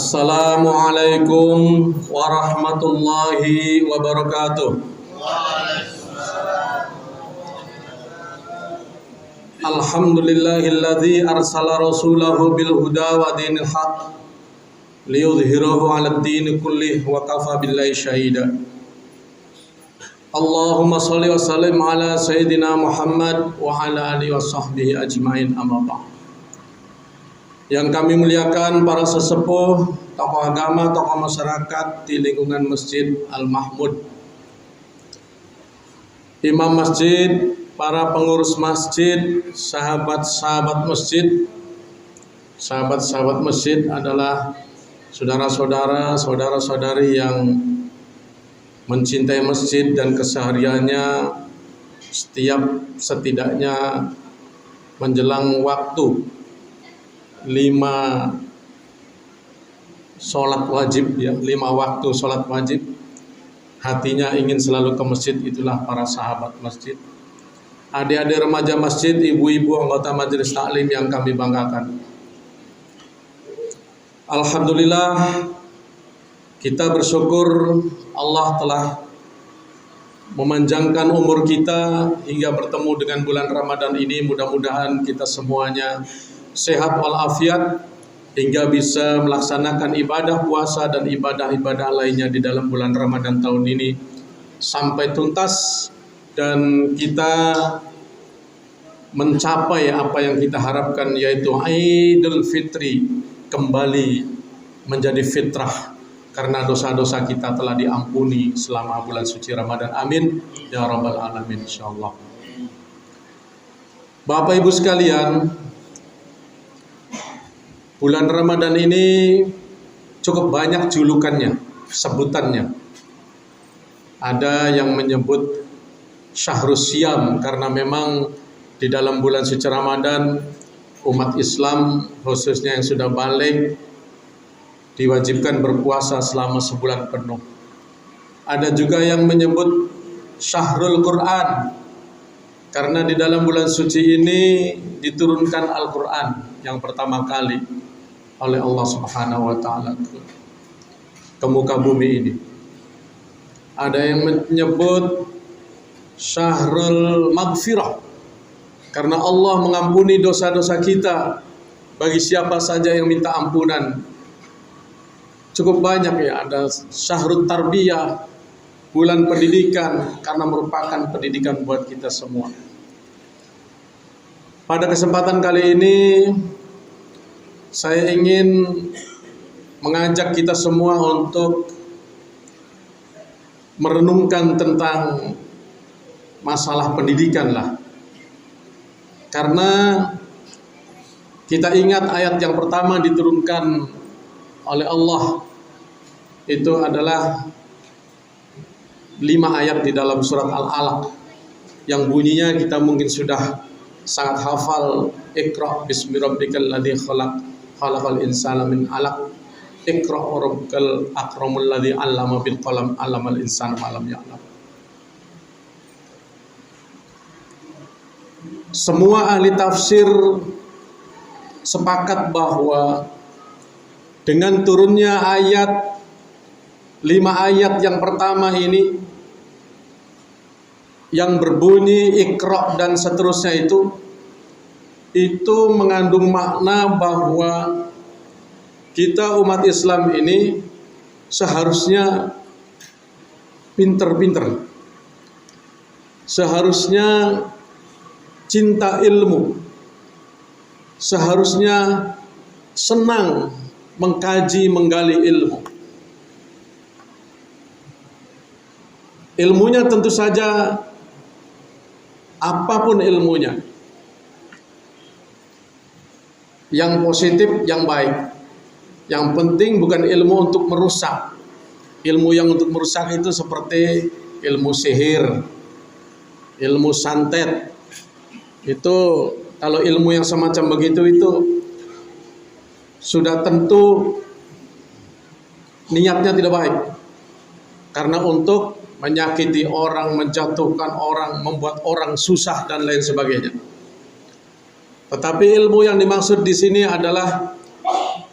Assalamualaikum warahmatullahi wabarakatuh. Alhamdulillahilladzi arsala rasulahu bil huda wa dinil haq liyudhhirahu 'alad dini kullih wa kafa billahi syahida. Allahumma shalli wa sallim ala sayyidina Muhammad wa ala alihi wa sahbihi ajmain, amma ba'd. Yang kami muliakan para sesepuh, tokoh agama, tokoh masyarakat di lingkungan Masjid Al-Mahmud, imam masjid, para pengurus masjid, sahabat-sahabat masjid. Sahabat-sahabat masjid adalah saudara-saudara, saudara-saudari yang mencintai masjid dan kesehariannya setidaknya menjelang waktu 5 sholat wajib, 5 waktu sholat wajib, hatinya ingin selalu ke masjid. Itulah para sahabat masjid, adik-adik remaja masjid, ibu-ibu anggota majelis taklim yang kami banggakan. Alhamdulillah, kita bersyukur Allah telah memanjangkan umur kita hingga bertemu dengan bulan Ramadan ini. Mudah-mudahan kita semuanya sehat walafiat hingga bisa melaksanakan ibadah puasa dan ibadah-ibadah lainnya di dalam bulan Ramadan tahun ini sampai tuntas, dan kita mencapai apa yang kita harapkan, yaitu Idul Fitri, kembali menjadi fitrah karena dosa-dosa kita telah diampuni selama bulan suci Ramadan. Amin ya rabbal alamin, insyaallah. Bapak Ibu sekalian, bulan Ramadan ini cukup banyak julukannya, sebutannya. Ada yang menyebut Syahrus Syam karena memang di dalam bulan suci Ramadan umat Islam khususnya yang sudah balik diwajibkan berpuasa selama sebulan penuh. Ada juga yang menyebut Syahrul Quran karena di dalam bulan suci ini diturunkan Al-Quran yang pertama kali oleh Allah Subhanahu wa taala ke muka bumi ini. Ada yang menyebut Syahrul Maghfirah karena Allah mengampuni dosa-dosa kita bagi siapa saja yang minta ampunan. Cukup banyak ya. Ada Syahrul Tarbiyah, bulan pendidikan, karena merupakan pendidikan buat kita semua. Pada kesempatan kali ini saya ingin mengajak kita semua untuk merenungkan tentang masalah pendidikan lah. Karena kita ingat ayat yang pertama diturunkan oleh Allah itu adalah 5 ayat di dalam surat Al-Alaq yang bunyinya kita mungkin sudah sangat hafal. Iqra bismi rabbikal ladzi khalaq, khalaqal insana min 'alaq, iqra rabbukal akramul ladzi 'allama bil qalam, 'allamal insana ma lam ya'lam. Semua ahli tafsir sepakat bahwa dengan turunnya 5 ayat yang pertama ini yang berbunyi Iqra dan seterusnya itu mengandung makna bahwa kita umat Islam ini seharusnya pinter-pinter, seharusnya cinta ilmu, seharusnya senang mengkaji, menggali ilmu. Ilmunya tentu saja apapun ilmunya, yang positif, yang baik. Yang penting bukan ilmu untuk merusak. Ilmu yang untuk merusak itu seperti ilmu sihir, ilmu santet. Itu kalau ilmu yang semacam begitu itu sudah tentu niatnya tidak baik, karena untuk menyakiti orang, menjatuhkan orang, membuat orang susah dan lain sebagainya. Tetapi ilmu yang dimaksud di sini adalah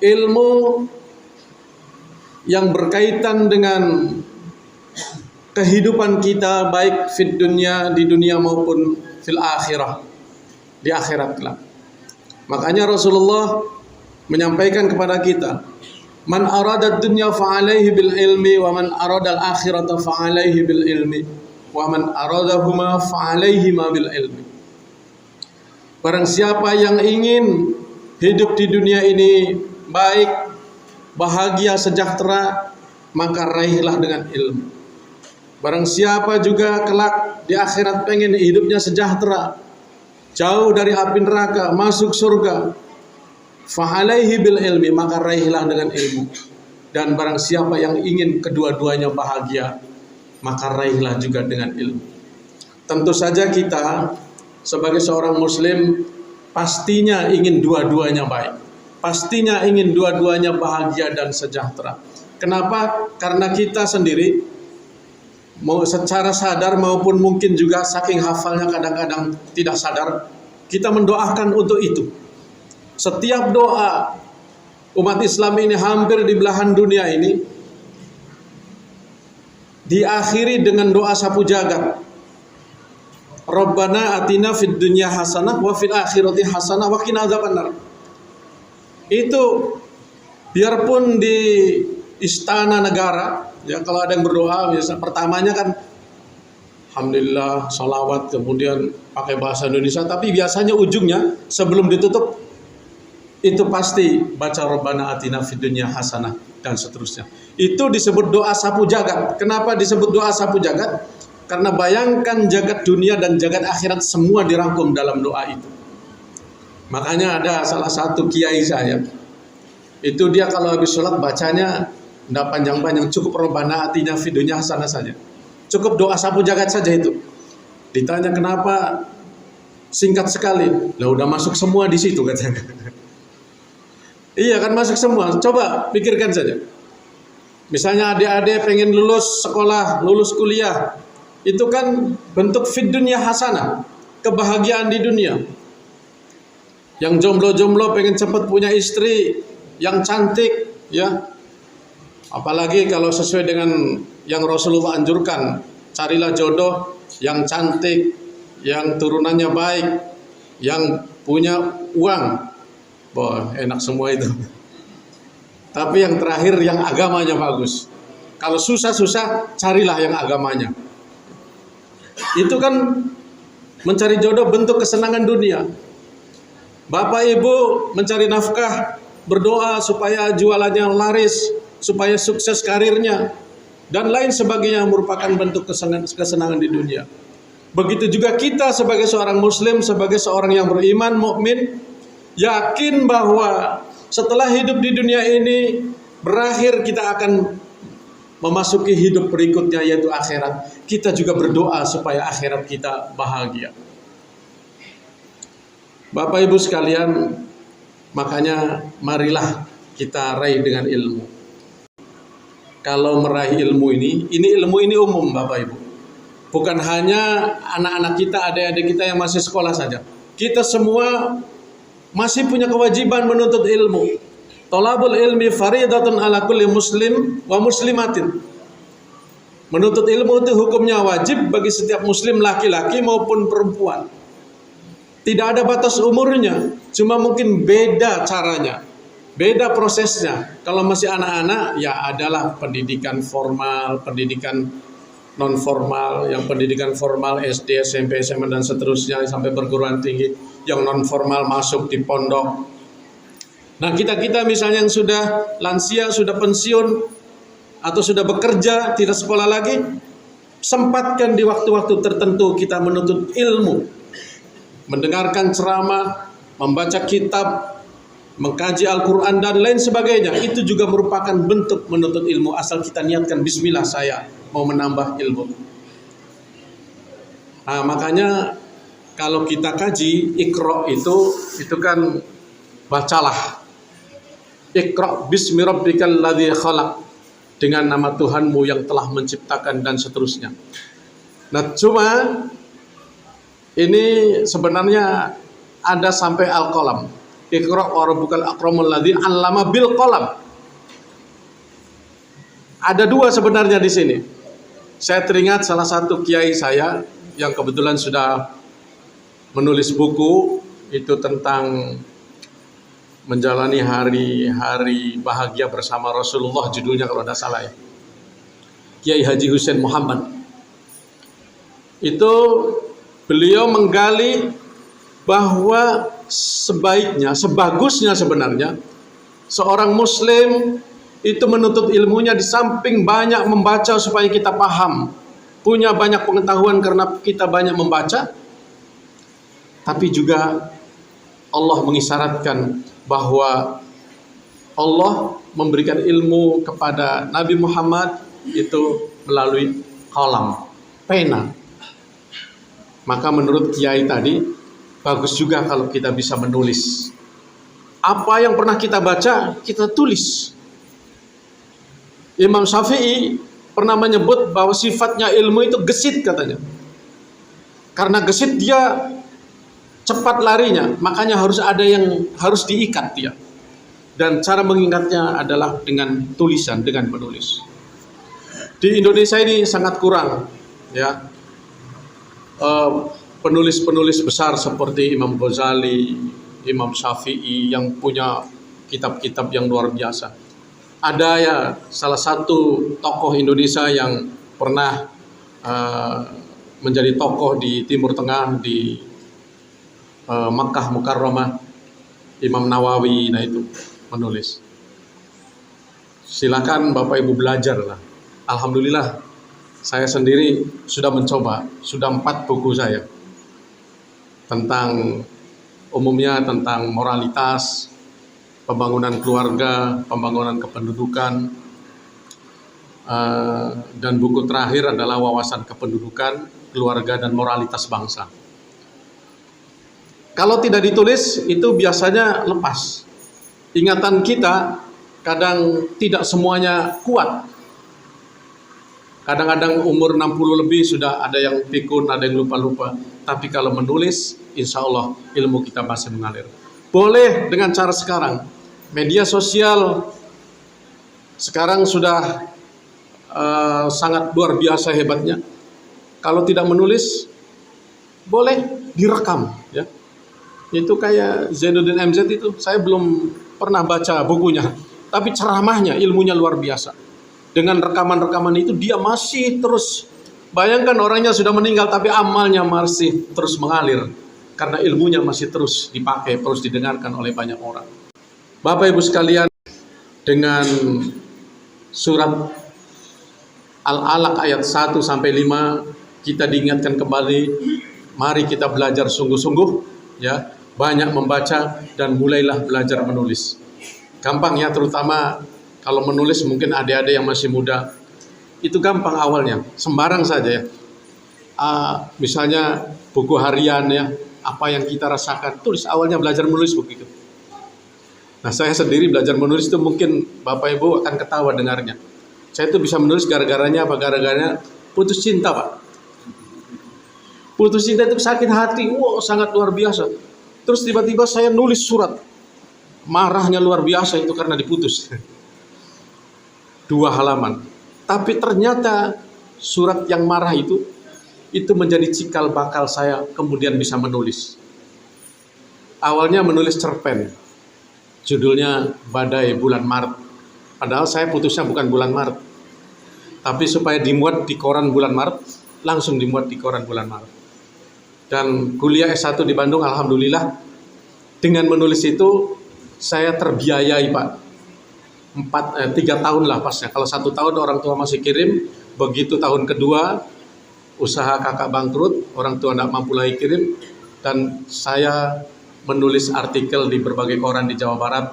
ilmu yang berkaitan dengan kehidupan kita baik di dunia maupun fil akhirah, di akhirat kelak. Makanya Rasulullah menyampaikan kepada kita, man arada dunya fa alaihi bil ilmi wa man arada al akhirata fa alaihi bil ilmi wa man aradahuma fa alaihi ma bil ilmi. Barang siapa yang ingin hidup di dunia ini baik, bahagia, sejahtera, maka raihlah dengan ilmu. Barang siapa juga kelak di akhirat pengen hidupnya sejahtera, jauh dari api neraka, masuk surga, fa alaihi bil ilmi, maka raihlah dengan ilmu. Dan barang siapa yang ingin kedua-duanya bahagia, maka raihlah juga dengan ilmu. Tentu saja kita sebagai seorang muslim pastinya ingin dua-duanya baik. Pastinya ingin dua-duanya bahagia dan sejahtera. Kenapa? Karena kita sendiri mau secara sadar maupun mungkin juga saking hafalnya kadang-kadang tidak sadar, kita mendoakan untuk itu. Setiap doa umat Islam ini hampir di belahan dunia ini diakhiri dengan doa sapu jagat. Rabbana atina fid dunya hasanah wa fil akhirati hasanah wa qina adzabannar. Itu biarpun di istana negara, ya kalau ada yang berdoa biasa pertamanya kan alhamdulillah, salawat, kemudian pakai bahasa Indonesia, tapi biasanya ujungnya sebelum ditutup itu pasti baca Rabbana atina fid dunya hasanah dan seterusnya. Itu disebut doa sapu jagat. Kenapa disebut doa sapu jagat? Karena bayangkan jagat dunia dan jagat akhirat semua dirangkum dalam doa itu. Makanya ada salah satu kiai saya, itu dia kalau habis sholat bacanya tidak panjang-panjang, cukup Rabbana atina fid dunya hasanah saja. Cukup doa sapu jagat saja itu. Ditanya kenapa singkat sekali? Lah udah masuk semua di situ katanya. Iya kan masuk semua. Coba pikirkan saja. Misalnya adik-adik pengen lulus sekolah, lulus kuliah, itu kan bentuk fid dunya hasanah, kebahagiaan di dunia. Yang jomblo-jomblo pengen cepat punya istri yang cantik, ya. Apalagi kalau sesuai dengan yang Rasulullah anjurkan, carilah jodoh yang cantik, yang turunannya baik, yang punya uang. Wah, enak semua itu. Tapi yang terakhir yang agamanya bagus. Kalau susah-susah, carilah yang agamanya. Itu kan mencari jodoh bentuk kesenangan dunia. Bapak ibu mencari nafkah, berdoa supaya jualannya laris, supaya sukses karirnya, dan lain sebagainya merupakan bentuk kesenangan di dunia. Begitu juga kita sebagai seorang muslim, sebagai seorang yang beriman, mukmin, yakin bahwa setelah hidup di dunia ini berakhir, kita akan memasuki hidup berikutnya yaitu akhirat. Kita juga berdoa supaya akhirat kita bahagia. Bapak ibu sekalian, makanya marilah kita raih dengan ilmu. Kalau meraih ilmu ini ilmu ini umum Bapak ibu. Bukan hanya anak-anak kita, adik-adik kita yang masih sekolah saja. Kita semua masih punya kewajiban menuntut ilmu. Thalabul ilmi faridatun ala kulli muslim wa muslimatin. Menuntut ilmu itu hukumnya wajib bagi setiap muslim laki-laki maupun perempuan. Tidak ada batas umurnya, cuma mungkin beda caranya, beda prosesnya. Kalau masih anak-anak ya adalah pendidikan formal, pendidikan non formal, yang pendidikan formal SD, SMP, SMA dan seterusnya sampai perguruan tinggi. Yang non formal masuk di pondok. Nah kita misalnya yang sudah lansia, sudah pensiun, atau sudah bekerja, tidak sekolah lagi, sempatkan di waktu-waktu tertentu kita menuntut ilmu. Mendengarkan ceramah, membaca kitab, mengkaji Al-Quran dan lain sebagainya. Itu juga merupakan bentuk menuntut ilmu, asal kita niatkan bismillah saya mau menambah ilmu. Nah makanya kalau kita kaji Iqra itu kan bacalah. Iqra bismi rabbikal ladzi khalaq, dengan nama Tuhanmu yang telah menciptakan dan seterusnya. Nah cuma ini sebenarnya ada sampai al-qalam. Iqra wa rabbukal akramul ladzi 'allama bil qalam. Ada dua sebenarnya di sini. Saya teringat salah satu kiai saya yang kebetulan sudah menulis buku itu tentang menjalani hari-hari bahagia bersama Rasulullah, judulnya kalau tidak salah ya. Kiai Haji Hussein Muhammad. Itu beliau menggali bahwa sebaiknya, sebagusnya sebenarnya seorang muslim itu menuntut ilmunya di samping banyak membaca supaya kita paham, punya banyak pengetahuan karena kita banyak membaca, tapi juga Allah mengisyaratkan bahwa Allah memberikan ilmu kepada Nabi Muhammad itu melalui kalam, pena. Maka menurut kiai tadi, bagus juga kalau kita bisa menulis. Apa yang pernah kita baca, kita tulis. Imam Syafi'i pernah menyebut bahwa sifatnya ilmu itu gesit katanya. Karena gesit dia cepat larinya, makanya harus ada yang harus diikat dia. Dan cara mengikatnya adalah dengan tulisan, dengan menulis. Di Indonesia ini sangat kurang, ya, penulis-penulis besar seperti Imam Ghazali, Imam Syafi'i yang punya kitab-kitab yang luar biasa. Ada ya salah satu tokoh Indonesia yang pernah menjadi tokoh di Timur Tengah, di Makkah Mukarramah, Imam Nawawi, nah itu menulis. Silakan Bapak Ibu belajar lah. Alhamdulillah saya sendiri sudah mencoba, sudah 4 buku saya tentang umumnya tentang moralitas, pembangunan keluarga, pembangunan kependudukan, dan buku terakhir adalah wawasan kependudukan, keluarga, dan moralitas bangsa. Kalau tidak ditulis, itu biasanya lepas. Ingatan kita kadang tidak semuanya kuat. Kadang-kadang umur 60 lebih sudah ada yang pikun, ada yang lupa-lupa. Tapi kalau menulis, insya Allah ilmu kita masih mengalir. Boleh dengan cara sekarang. Media sosial sekarang sudah sangat luar biasa hebatnya. Kalau tidak menulis, boleh direkam, ya. Itu kayak Zainuddin MZ itu, saya belum pernah baca bukunya, tapi ceramahnya, ilmunya luar biasa. Dengan rekaman-rekaman itu dia masih terus, bayangkan orangnya sudah meninggal tapi amalnya masih terus mengalir karena ilmunya masih terus dipakai, terus didengarkan oleh banyak orang. Bapak Ibu sekalian, dengan surat Al-Alaq ayat 1-5 kita diingatkan kembali, mari kita belajar sungguh-sungguh, ya, banyak membaca dan mulailah belajar menulis. Gampang ya, terutama kalau menulis mungkin adik-adik yang masih muda, itu gampang awalnya, sembarang saja ya. Misalnya buku harian ya, apa yang kita rasakan, tulis awalnya, belajar menulis begitu. Nah, saya sendiri belajar menulis itu mungkin Bapak Ibu akan ketawa dengarnya. Saya itu bisa menulis gara-garanya apa? Gara-garanya putus cinta, Pak. Putus cinta itu sakit hati, sangat luar biasa. Terus tiba-tiba saya nulis surat. Marahnya luar biasa itu karena diputus. 2 halaman. Tapi ternyata surat yang marah itu menjadi cikal bakal saya kemudian bisa menulis. Awalnya menulis cerpen. Judulnya Badai Bulan Maret. Padahal saya putusnya bukan bulan Maret. Tapi supaya dimuat di koran bulan Maret, langsung dimuat di koran bulan Maret. Dan kuliah S1 di Bandung, alhamdulillah, dengan menulis itu saya terbiayai, Pak. 3 tahun lah pasnya. Kalau 1 tahun orang tua masih kirim, begitu tahun kedua usaha kakak bangkrut, orang tua tidak mampu lagi kirim, dan saya menulis artikel di berbagai koran di Jawa Barat.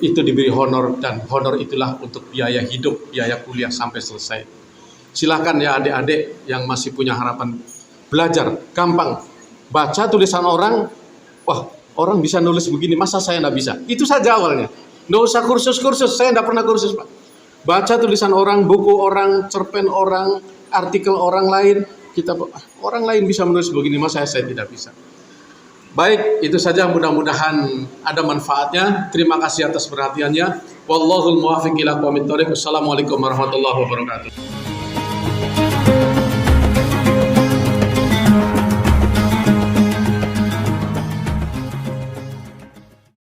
Itu diberi honor, dan honor itulah untuk biaya hidup, biaya kuliah sampai selesai. Silakan ya adik-adik yang masih punya harapan, belajar, gampang. Baca tulisan orang, wah orang bisa nulis begini, masa saya tidak bisa? Itu saja awalnya. Nggak usah kursus-kursus, saya tidak pernah kursus, Pak. Baca tulisan orang, buku orang, cerpen orang, artikel orang lain, kita orang lain bisa menulis begini, masa saya tidak bisa? Baik, itu saja, mudah-mudahan ada manfaatnya. Terima kasih atas perhatiannya. Wallahul muwaffiq ila aqwamit thoriq. Wassalamualaikum warahmatullahi wabarakatuh.